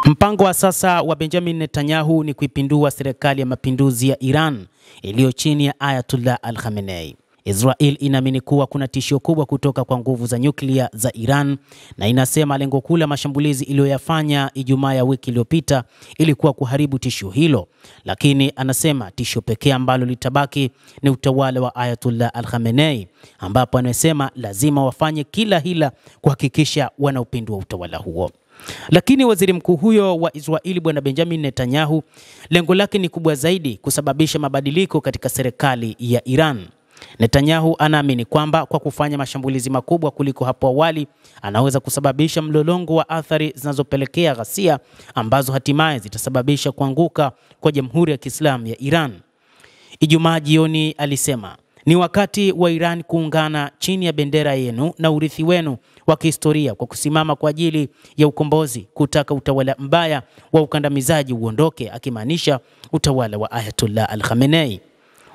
Mpango wa sasa wa Benjamin Netanyahu ni kuipindua serikali ya mapinduzi ya Iran iliyo chini ya Ayatollah Al-Khamenei. Israel inaamini kuwa kuna tishio kubwa kutoka kwa nguvu za nyuklia za Iran na inasema lengo kuu la mashambulizi iliyoyafanya Ijumaa ya wiki iliyopita ilikuwa kuharibu tishio hilo, lakini anasema tishio pekee ambalo litabaki ni utawala wa Ayatollah Al-Khamenei, ambapo anasema lazima wafanye kila hila kuhakikisha wanaupindua utawala huo. Lakini waziri mkuu huyo wa Israeli bwana Benjamin Netanyahu, lengo lake ni kubwa zaidi, kusababisha mabadiliko katika serikali ya Iran. Netanyahu anaamini kwamba kwa kufanya mashambulizi makubwa kuliko hapo awali, anaweza kusababisha mlolongo wa athari zinazopelekea ghasia ambazo hatimaye zitasababisha kuanguka kwa Jamhuri ya Kiislamu ya Iran. Ijumaa jioni alisema, ni wakati wa Iran kuungana chini ya bendera yenu na urithi wenu wa kihistoria kwa kusimama kwa ajili ya ukombozi, kutaka utawala mbaya wa ukandamizaji uondoke, akimaanisha utawala wa Ayatollah Al-Khamenei.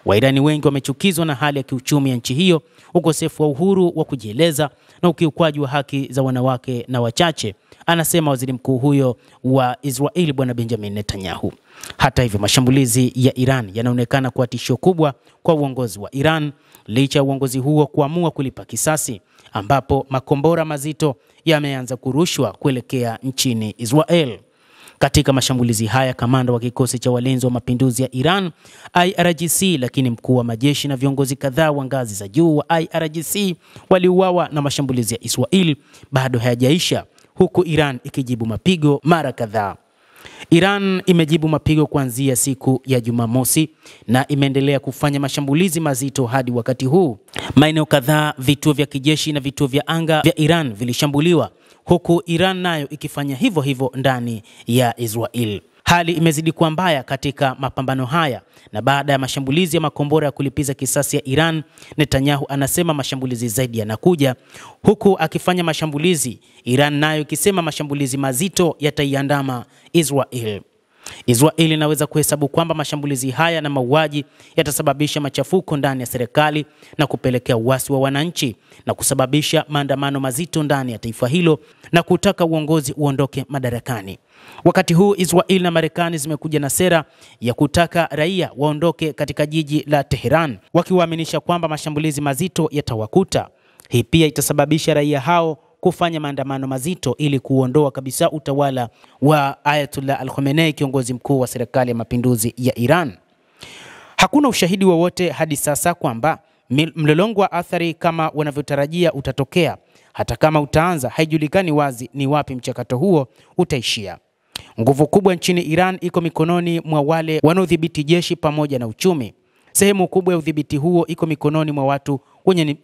Wairani wengi wamechukizwa na hali ya kiuchumi ya nchi hiyo, ukosefu wa uhuru wa kujieleza na ukiukwaji wa haki za wanawake na wachache, anasema waziri mkuu huyo wa Israeli bwana Benjamin Netanyahu. Hata hivyo, mashambulizi ya Iran yanaonekana kuwa tishio kubwa kwa uongozi wa Iran, licha ya uongozi huo kuamua kulipa kisasi, ambapo makombora mazito yameanza kurushwa kuelekea nchini Israel. Katika mashambulizi haya, kamanda wa kikosi cha walinzi wa mapinduzi ya Iran IRGC, lakini mkuu wa majeshi na viongozi kadhaa wa ngazi za juu wa IRGC waliuawa, na mashambulizi ya Israel bado hayajaisha, huku Iran ikijibu mapigo mara kadhaa. Iran imejibu mapigo kuanzia siku ya Jumamosi na imeendelea kufanya mashambulizi mazito hadi wakati huu. Maeneo kadhaa, vituo vya kijeshi na vituo vya anga vya Iran vilishambuliwa, huku Iran nayo ikifanya hivyo hivyo ndani ya Israel. Hali imezidi kuwa mbaya katika mapambano haya, na baada ya mashambulizi ya makombora ya kulipiza kisasi ya Iran, Netanyahu anasema mashambulizi zaidi yanakuja, huku akifanya mashambulizi, Iran nayo ikisema mashambulizi mazito yataiandama Israel. Israel inaweza kuhesabu kwamba mashambulizi haya na mauaji yatasababisha machafuko ndani ya serikali na kupelekea uasi wa wananchi na kusababisha maandamano mazito ndani ya taifa hilo na kutaka uongozi uondoke madarakani. Wakati huu, Israel na Marekani zimekuja na sera ya kutaka raia waondoke katika jiji la Tehran, wakiwaaminisha kwamba mashambulizi mazito yatawakuta. Hii pia itasababisha raia hao kufanya maandamano mazito ili kuondoa kabisa utawala wa Ayatollah Al-Khamenei, kiongozi mkuu wa serikali ya mapinduzi ya Iran. Hakuna ushahidi wowote hadi sasa kwamba mlolongo wa athari kama wanavyotarajia utatokea. Hata kama utaanza, haijulikani wazi ni wapi mchakato huo utaishia. Nguvu kubwa nchini Iran iko mikononi mwa wale wanaodhibiti jeshi pamoja na uchumi. Sehemu kubwa ya udhibiti huo iko mikononi mwa watu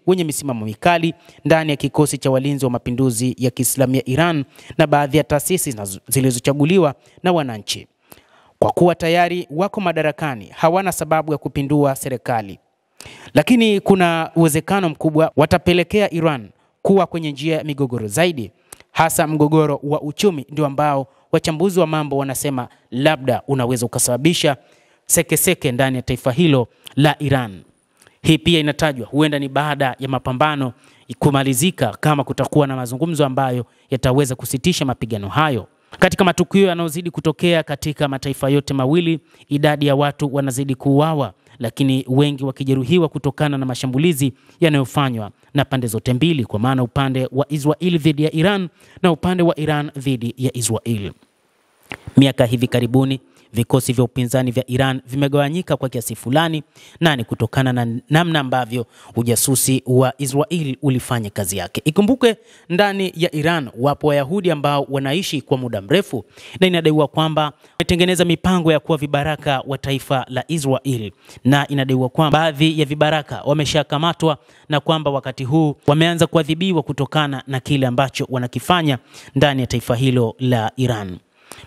wenye misimamo mikali ndani ya kikosi cha walinzi wa mapinduzi ya Kiislamu ya Iran na baadhi ya taasisi zilizochaguliwa na wananchi. Kwa kuwa tayari wako madarakani, hawana sababu ya kupindua serikali. Lakini kuna uwezekano mkubwa watapelekea Iran kuwa kwenye njia ya migogoro zaidi, hasa mgogoro wa uchumi ndio ambao wachambuzi wa mambo wanasema labda unaweza ukasababisha sekeseke ndani ya taifa hilo la Iran. Hii pia inatajwa huenda ni baada ya mapambano kumalizika, kama kutakuwa na mazungumzo ambayo yataweza kusitisha mapigano hayo. Katika matukio yanayozidi kutokea katika mataifa yote mawili, idadi ya watu wanazidi kuuawa, lakini wengi wakijeruhiwa kutokana na mashambulizi yanayofanywa na pande zote mbili, kwa maana upande wa Israel dhidi ya Iran na upande wa Iran dhidi ya Israel. Miaka hivi karibuni, vikosi vya upinzani vya Iran vimegawanyika kwa kiasi fulani, na ni kutokana na namna ambavyo ujasusi wa Israel ulifanya kazi yake. Ikumbuke, ndani ya Iran wapo Wayahudi ambao wanaishi kwa muda mrefu, na inadaiwa kwamba wametengeneza mipango ya kuwa vibaraka wa taifa la Israel, na inadaiwa kwamba baadhi ya vibaraka wameshakamatwa na kwamba wakati huu wameanza kuadhibiwa kutokana na kile ambacho wanakifanya ndani ya taifa hilo la Iran.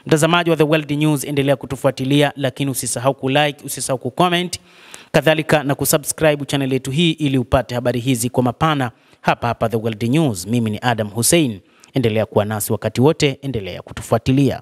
Mtazamaji wa The World News, endelea kutufuatilia, lakini usisahau kulike, usisahau kucomment, kadhalika na kusubscribe channel yetu hii ili upate habari hizi kwa mapana hapa The World News. Mimi ni Adam Hussein. Endelea kuwa nasi wakati wote, endelea kutufuatilia.